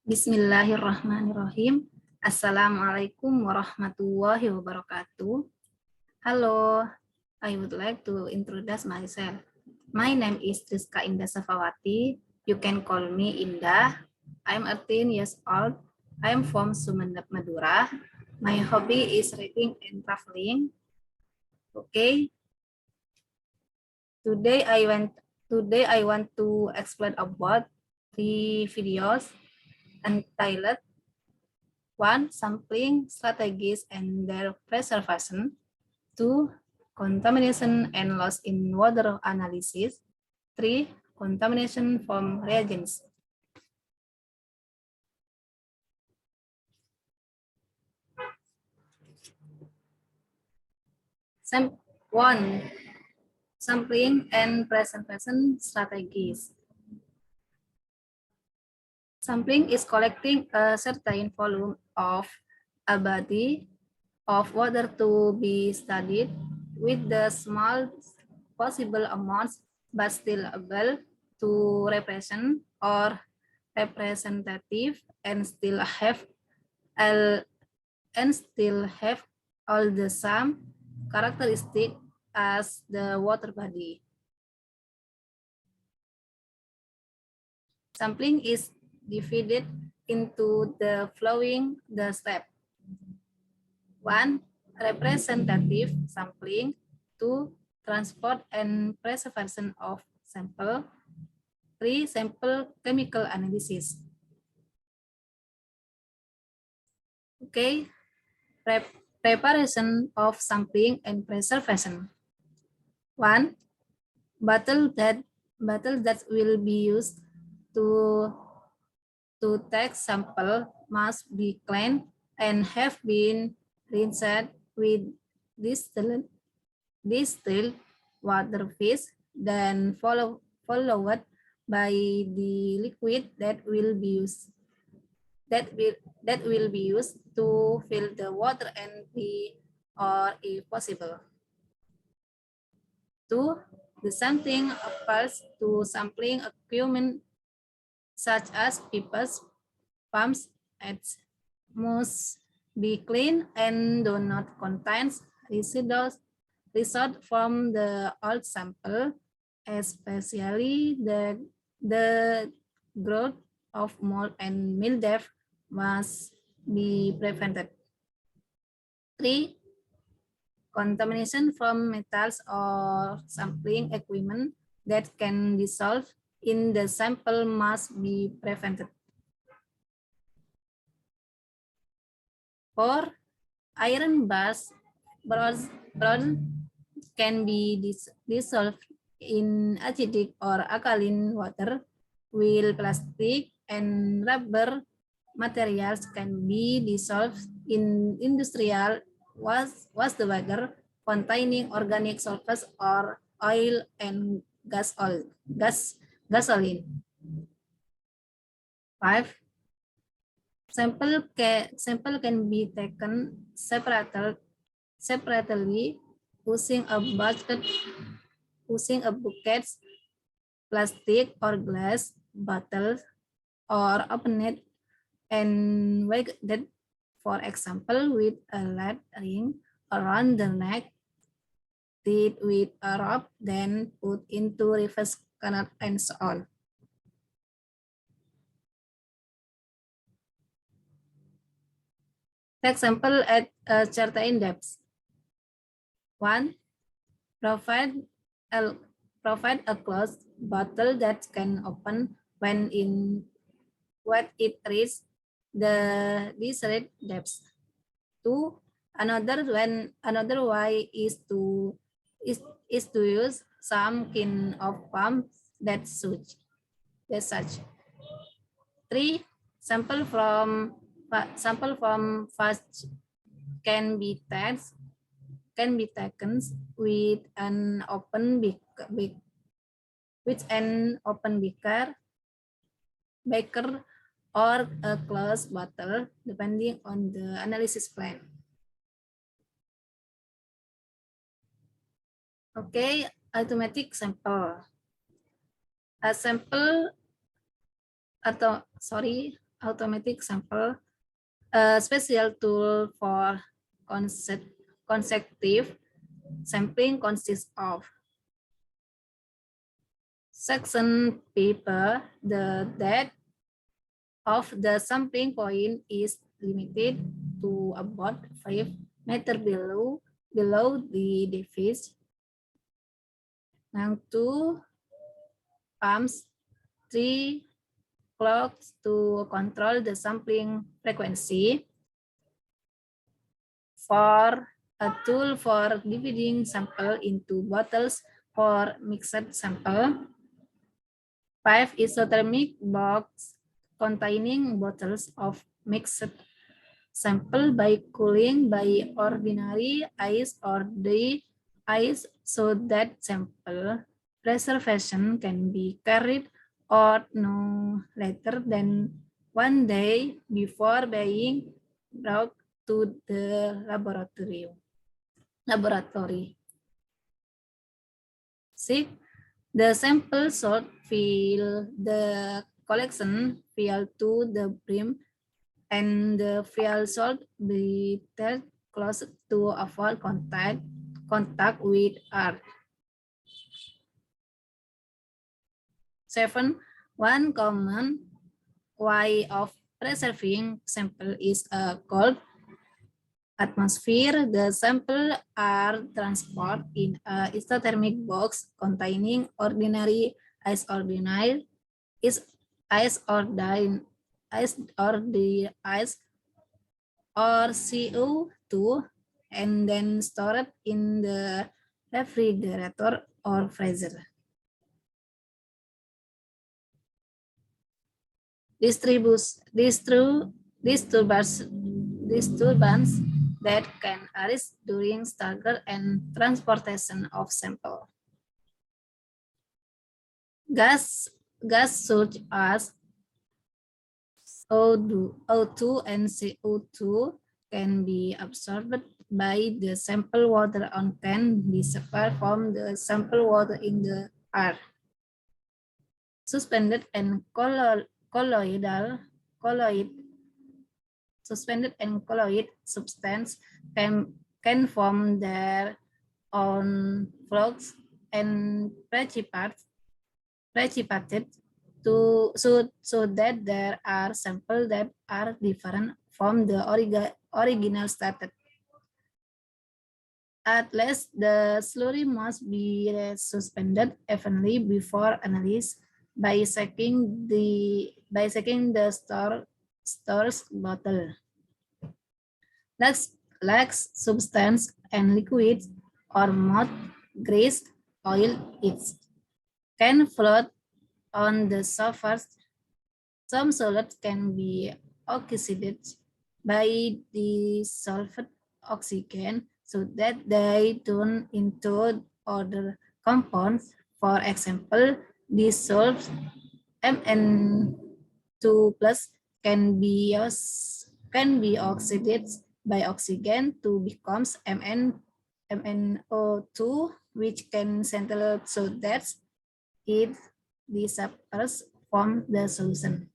Bismillahirrahmanirrahim. Assalamualaikum warahmatullahi wabarakatuh. Hello, I would like to introduce myself. My name is Rizka Indah Safawati. You can call me Indah. I'm 18 years old. I am from Sumeneb, Madura. My hobby is reading and traveling. Okay. Today I want to explain about 3 videos entitled 1. Sampling strategies and their preservation. 2. Contamination and loss in water analysis. 3. Contamination from reagents. Sam 1. Sampling and preservation strategies. Sampling is collecting a certain volume of a body of water to be studied with the small possible amounts but still able to represent or representative and still have all the same characteristic as the water body. Sampling is divided into the following step. 1. Representative sampling. 2. Transport and preservation of sample. 3. Sample chemical analysis. Okay. Preparation of sampling and preservation. 1. Bottle that will be used to take sample must be cleaned and have been rinsed with distilled water phase, then followed by the liquid that will be used to fill the water and be, or if possible. 2. The same thing applies to sampling equipment such as pipes, pumps, etc. Must be clean and do not contain residuals from the old sample, especially the growth of mold and mildew must be prevented. 3. Contamination from metals or sampling equipment that can dissolve in the sample must be prevented. 4. Iron bars can be dissolved in acidic or alkaline water, while plastic and rubber materials can be dissolved in industrial wastewater containing organic solvents or oil and gasoline. 5. Sample can be taken separately using a bucket, plastic or glass bottle, or open it and weighted, for example, with a lead ring around the neck, tied with a rope, then put into reverse canal and so on. Take sample at a certain depth. 1. Provide a closed bottle that can open when it reaches the desired depth. 2. Another way is to use some kind of pump that such. 3. Sample from fast can be taken with an open beaker or a closed bottle, depending on the analysis plan. Okay, automatic sample. A sample automatic sample, a special tool for consecutive sampling consists of section paper. The depth of the sampling point is limited to about 5 meters below the device. Now 2 pumps, 3 clocks to control the sampling frequency, 4 a tool for dividing sample into bottles for mixed sample, 5 isothermic box containing bottles of mixed sample by cooling by ordinary ice or the ice so that sample preservation can be carried out no later than 1 day before being brought to the laboratory. 6. The sample should fill the collection fill to the brim and the fill should be held close to avoid contact with earth. 7. One common way of preserving sample is a cold atmosphere. The sample are transported in a isothermic box containing ordinary ice or CO2 and then stored in the refrigerator or freezer. Disturbance that can arise during stagger and transportation of sample. Gas such as O2 and CO2 can be absorbed by the sample water and can be separated from the sample water in the air. Suspended and colloidal substance can form their own flux and precipitate so that there are samples that are different from the original stated. At least the slurry must be suspended evenly before analysis by checking the store's bottle. Lax substance and liquids or mud, grease, oil, it can float on the surface. Some solids can be oxidized by dissolved oxygen so that they turn into other compounds. For example, dissolved Mn2+ can be oxidized by oxygen to becomes MnO2, which can settle so that it disappears from the solution.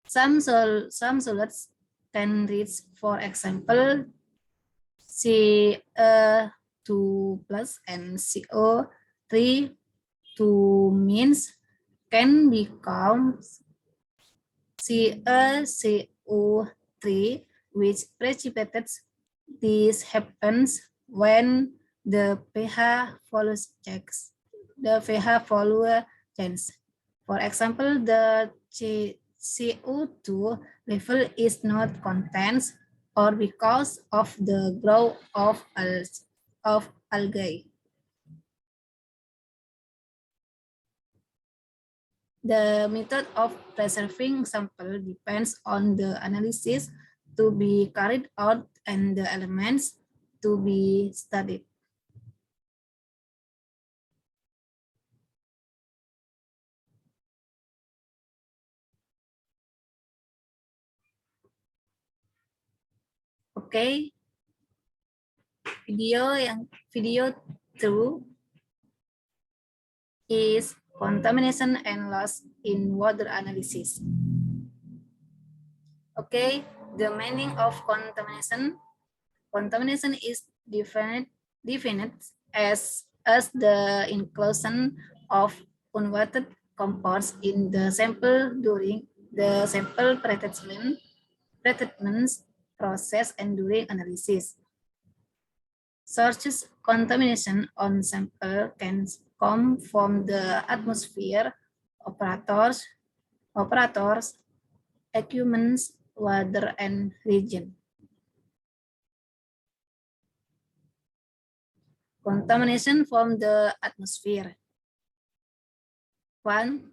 Some solids can reach, for example, Ca2+ and CO3 means can become CO3, which precipitates. This happens when the pH follows checks. The pH follower change. For example, the CO2 level is not constant or because of the growth of algae. The method of preserving sample depends on the analysis to be carried out and the elements to be studied. Oke, video 2 is contamination and loss in water analysis. Okay, the meaning of contamination. Contamination is defined as the inclusion of unwanted compounds in the sample during the sample treatment process and during analysis. Sources contamination on sample can come from the atmosphere, operators, equipment, water, and region. Contamination from the atmosphere. One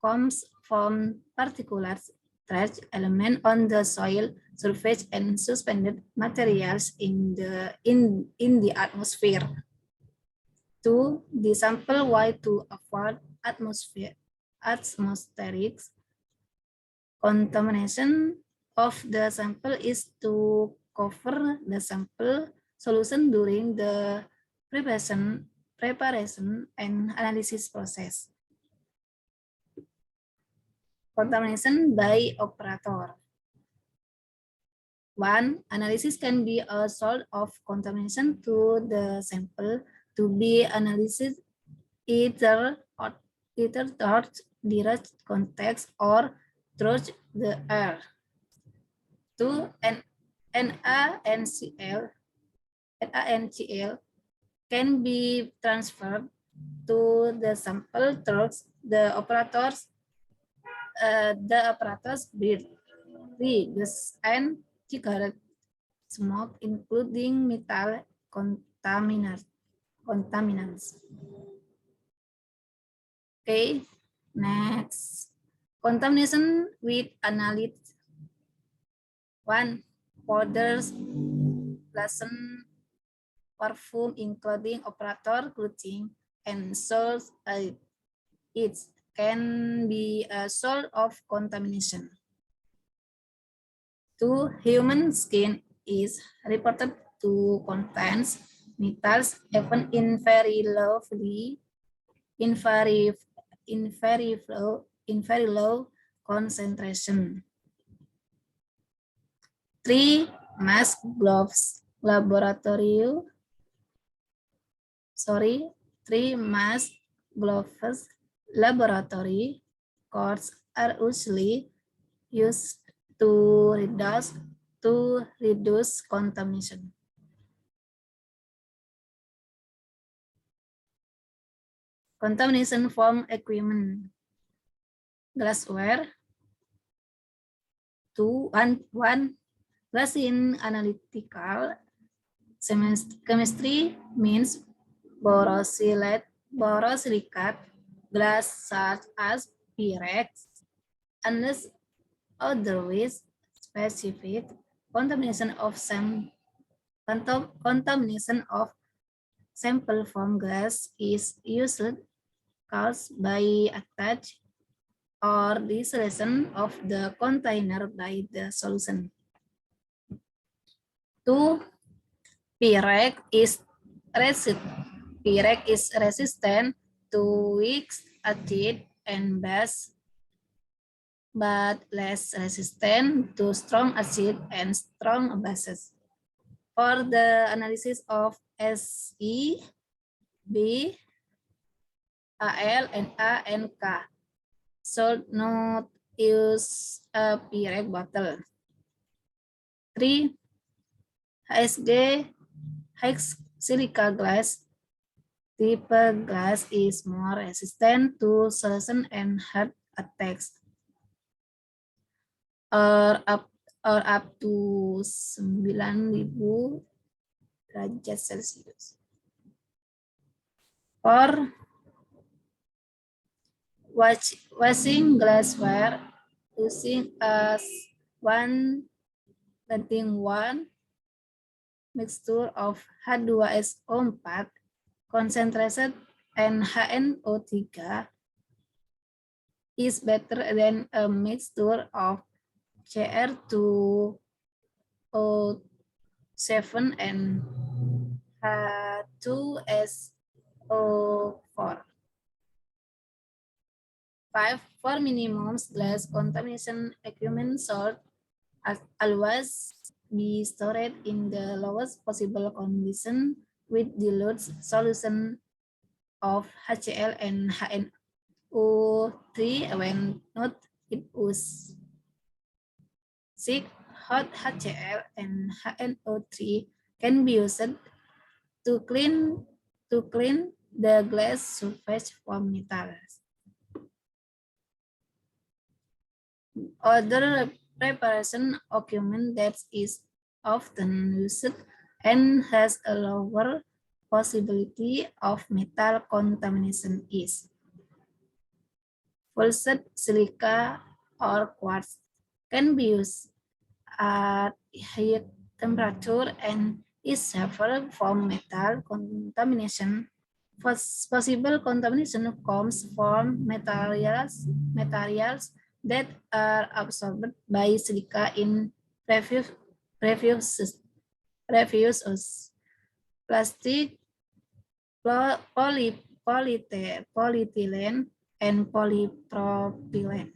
comes from particulates, trace element on the soil surface and suspended materials in the atmosphere. Two, the sample Y to avoid atmospheric contamination of the sample is to cover the sample solution during the preparation and analysis process. Contamination by operator. One, analysis can be a sort of contamination to the sample to be analyzed either through direct contact or through the air. Two, NaNCl can be transferred to the sample through the operator's breath, gas, and cigarette smoke, including metal contaminants. Okay, next. Contamination with analytes. One, powders, lotion, perfume, including operator clothing, and salts. It can be a source of contamination. Two, human skin is reported to contain metals even in very low concentration. Three, mask gloves laboratory coats are usually used to reduce contamination. Contamination from equipment. Glassware. One, glass in analytical chemistry means borosilicate glass such as Pyrex, unless otherwise specific. Contamination of sample from glass is usually caused by attach or dissolution of the container by the solution. Two, Pyrex is resistant to weak acid and base, but less resistant to strong acid and strong bases. For the analysis of Se, B, Al, and A, and K, should not use a Pyrex bottle. 3. HSG, high silica glass type glass is more resistant to solution and heat attacks, or up to 9.000 derajat Celcius. For washing glassware using a 1:1 mixture of H2SO4 concentrated and HNO3 is better than a mixture of Cr2O7 and H2SO4. 5. For minimum glass contamination equipment salt always be stored in the lowest possible condition with dilute solution of HCl and HNO3 when not in use. 6. Hot HCl and HNO3 can be used to clean the glass surface from metals. Other preparation equipment that is often used and has a lower possibility of metal contamination is pulsed silica or quartz can be used at high temperature and is safer from metal contamination. Possible contamination comes from materials that are absorbed by silica in previous plastic, polyethylene, and polypropylene.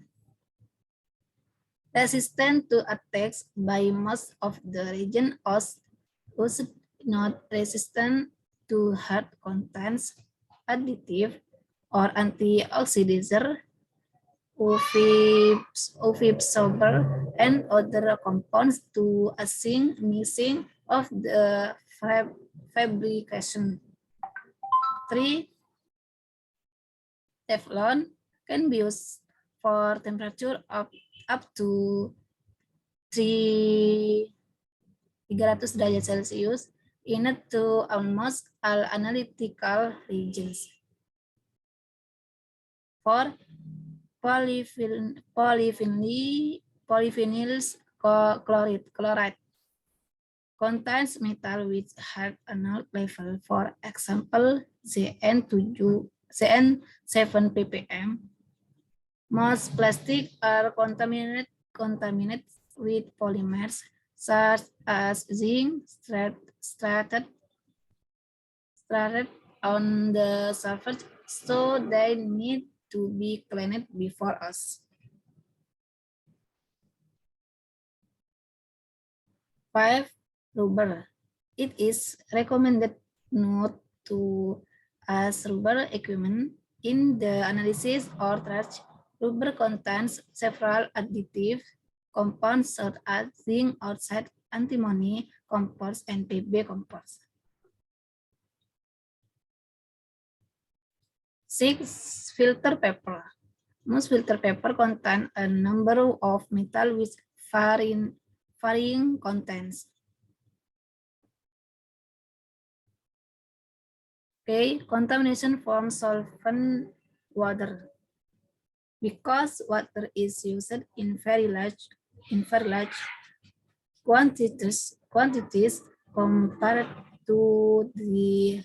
Resistant to attacks by most of the region was not resistant to hard contents, additive, or antioxidizer, UV absorber, and other compounds to a missing of the fabrication. 3. Teflon can be used for temperature up to 300 derajat Celcius in to almost all analytical regions. 4. Polyphenols chloride contains metal with high anode level, for example, Zn7 ppm. Most plastics are contaminated with polymers such as zinc strated on the surface, so they need to be cleaned before use. 5. Rubber. It is recommended not to use rubber equipment in the analysis or trash. Rubber contains several additive compounds such as zinc oxide, antimony compounds, and PB compounds. 6. Filter paper. Most filter paper contain a number of metal with varying contents. Okay, contamination from solvent water. Because water is used in very large quantities compared to the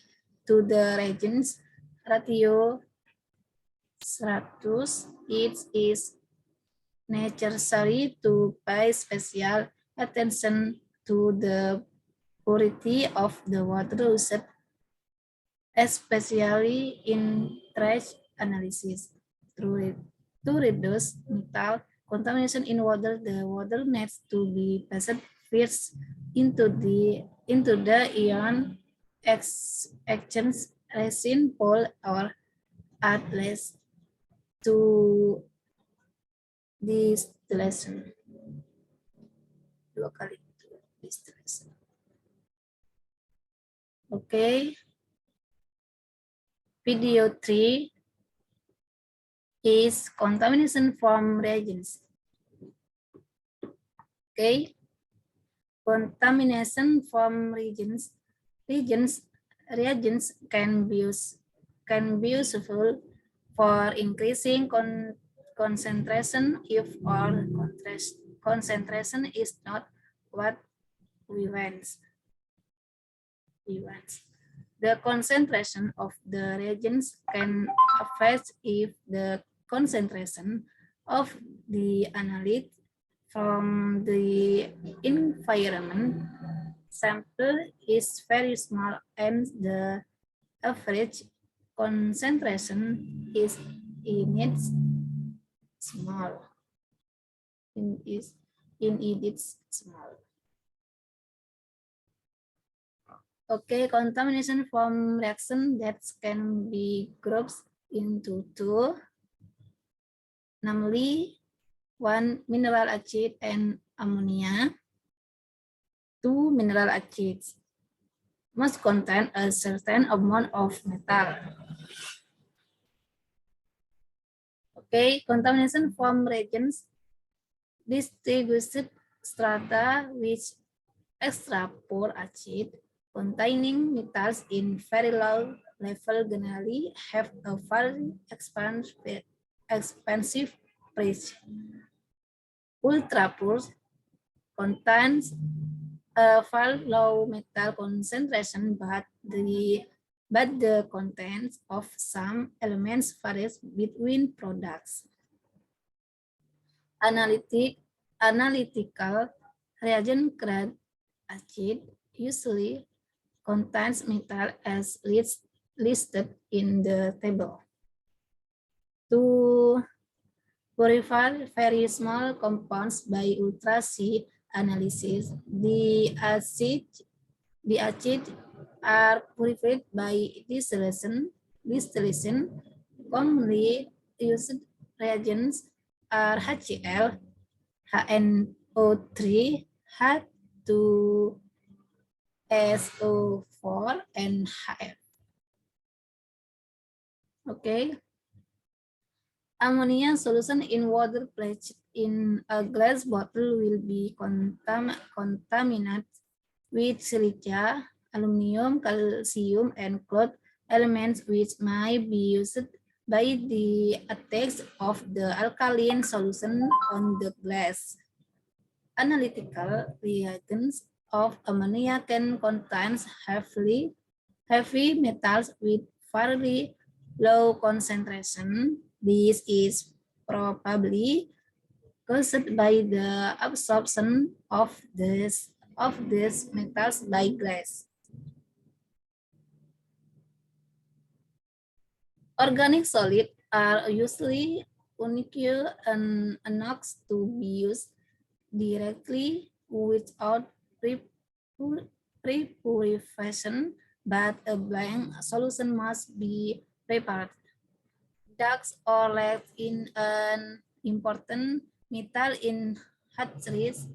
reagents ratio 100, it is necessary to pay special attention to the purity of the water used, especially in trash analysis. To reduce metal contamination in water, the water needs to be passed first into the ion exchange resin pool or at least to distillation. Locally to distillation. Okay. Video 3 is contamination from reagents. Okay. Contamination from reagents can be useful for increasing concentration if our concentration is not what we want. The concentration of the reagents can affect if the concentration of the analyte from the environment sample is very small and the average concentration is small. in edits small. Okay, contamination from reaction that can be grouped into two, namely one mineral acid and ammonia. Two mineral acids must contain a certain amount of metal. Okay, contamination from reagents distinguished strata which extra pure acid containing metals in very low level generally have a very expensive price. Ultra pure contains a very low metal concentration, but the contents of some elements varies between products. Analytical reagent grade acid usually contains metal as listed in the table. To purify very small compounds by ultra-C analysis, the acid are purified by distillation. Commonly used reagents are HCl, HNO3, H2SO4, and HF. Okay. Ammonia solution in water placed in a glass bottle will be contaminated with silica, aluminum, calcium, and cloth elements which might be used by the attacks of the alkaline solution on the glass. Analytical reagents of ammonia can contain heavy metals with fairly low concentration. This is probably caused by the absorption of these metals by glass. Organic solids are usually unequal and enough to be used directly without pre-purification, but a blank solution must be prepared. Ducks are left in an important metal in hatcheries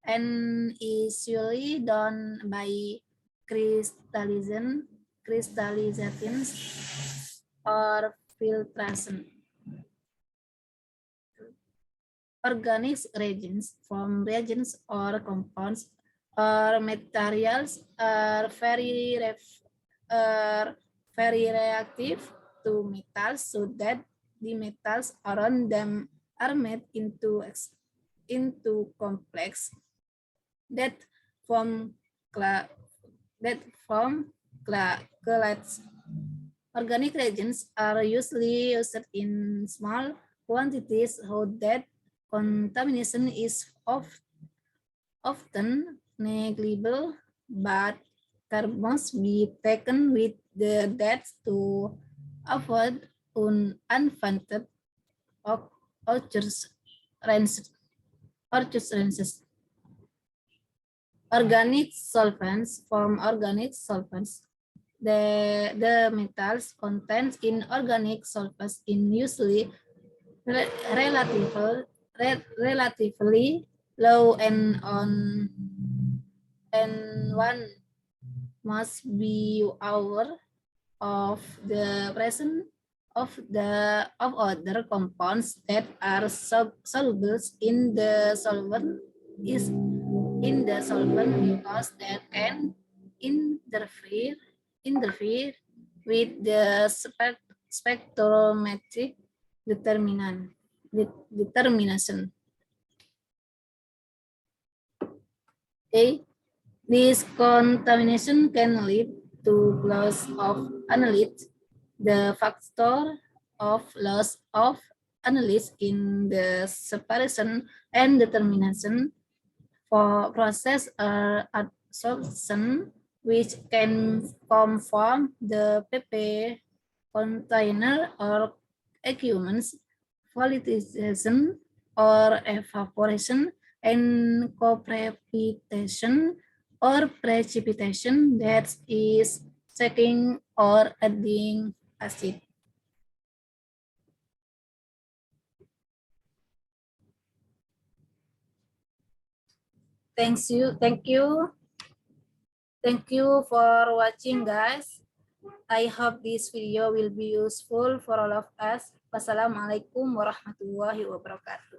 and is usually done by crystallization or filtration. Organic reagents or compounds or materials are very reactive to metals, so that the metals around them are made into complex that form clades. Organic reagents are usually used in small quantities, so that contamination is often negligible, but care must be taken with the depth to avoid unwanted occurrences. Organic solvents from organic solvents. The metals contained in organic solvents in usually relatively low and one must be aware of the presence of other compounds that are soluble in the solvent because that can interfere with the spectrometric determination. Okay, this contamination can lead to loss of analytes. The factor of loss of analytes in the separation and determination for process adsorption, which can come from the PP container or equipment volatilization or evaporation, and co-precipitation or precipitation, that is shaking or adding acid. Thank you for watching, guys. I hope this video will be useful for all of us. Wassalamualaikum warahmatullahi wabarakatuh.